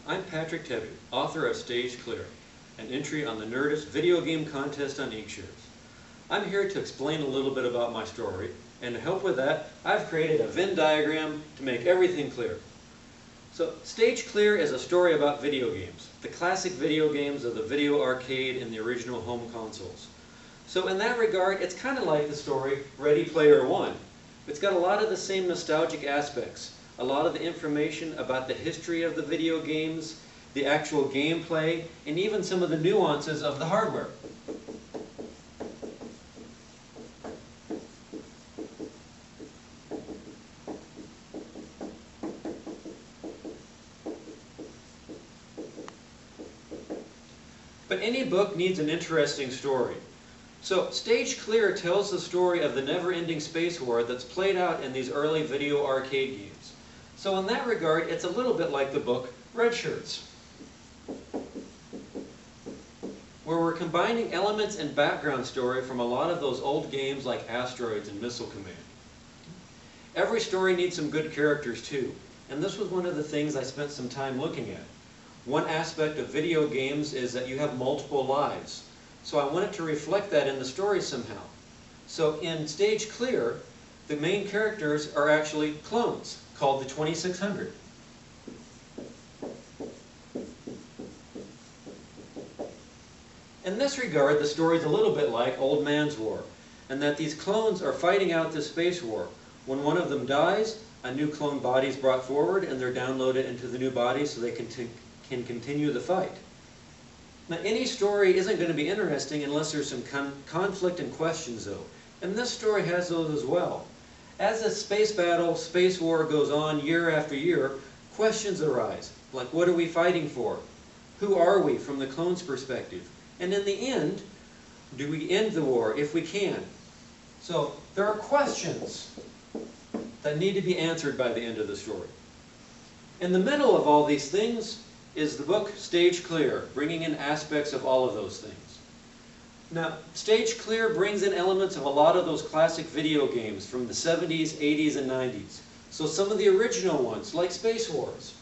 I'm Patrick Tebby, author of Stage Clear, an entry on the Nerdist Video Game contest on Inkshares. I'm here to explain a little bit about my story, and to help with that, I've created a Venn diagram to make everything clear. So, Stage Clear is a story about video games, the classic video games of the video arcade and the original home consoles. So in that regard, it's kind of like the story Ready Player One. It's got a lot of the same nostalgic aspects, a lot of the information about the history of the video games, the actual gameplay, and even some of the nuances of the hardware. But any book needs an interesting story. So, Stage Clear tells the story of the never-ending space war that's played out in these early video arcade games. So in that regard, it's a little bit like the book Red Shirts, where we're combining elements and background story from a lot of those old games like Asteroids and Missile Command. Every story needs some good characters too, and this was one of the things I spent some time looking at. One aspect of video games is that you have multiple lives. So I wanted to reflect that in the story somehow. So in Stage Clear, the main characters are actually clones, called the 2600. In this regard, the story is a little bit like Old Man's War, and that these clones are fighting out this space war. When one of them dies, a new clone body is brought forward, and they're downloaded into the new body so they can continue the fight. Now, any story isn't going to be interesting unless there's some conflict and questions, though. And this story has those as well. As the space battle, space war goes on year after year, questions arise. Like, what are we fighting for? Who are we from the clone's perspective? And in the end, do we end the war if we can? So, there are questions that need to be answered by the end of the story. In the middle of all these things is the book Stage Clear, bringing in aspects of all of those things. Now, Stage Clear brings in elements of a lot of those classic video games from the 70s, 80s, and 90s. So some of the original ones, like Space Wars.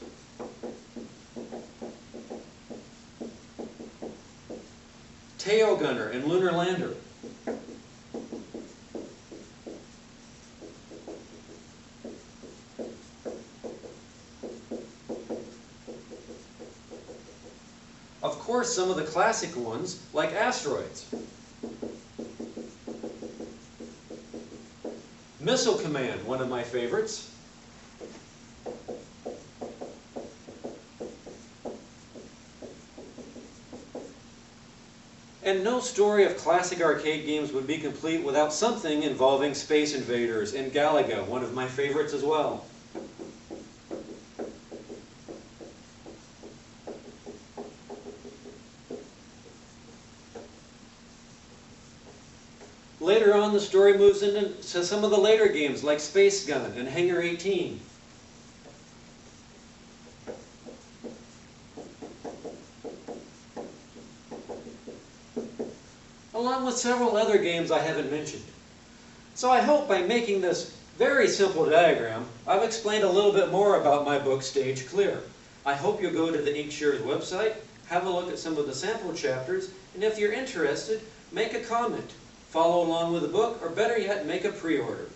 Tail Gunner and Lunar Lander. Of course, some of the classic ones, like Asteroids. Missile Command, one of my favorites. And no story of classic arcade games would be complete without something involving Space Invaders and Galaga, one of my favorites as well. Later on, the story moves into some of the later games, like Space Gun and Hangar 18. Along with several other games I haven't mentioned. So I hope by making this very simple diagram, I've explained a little bit more about my book, Stage Clear. I hope you'll go to the Inkshares website, have a look at some of the sample chapters, and if you're interested, make a comment. Follow along with the book, or better yet, make a pre-order.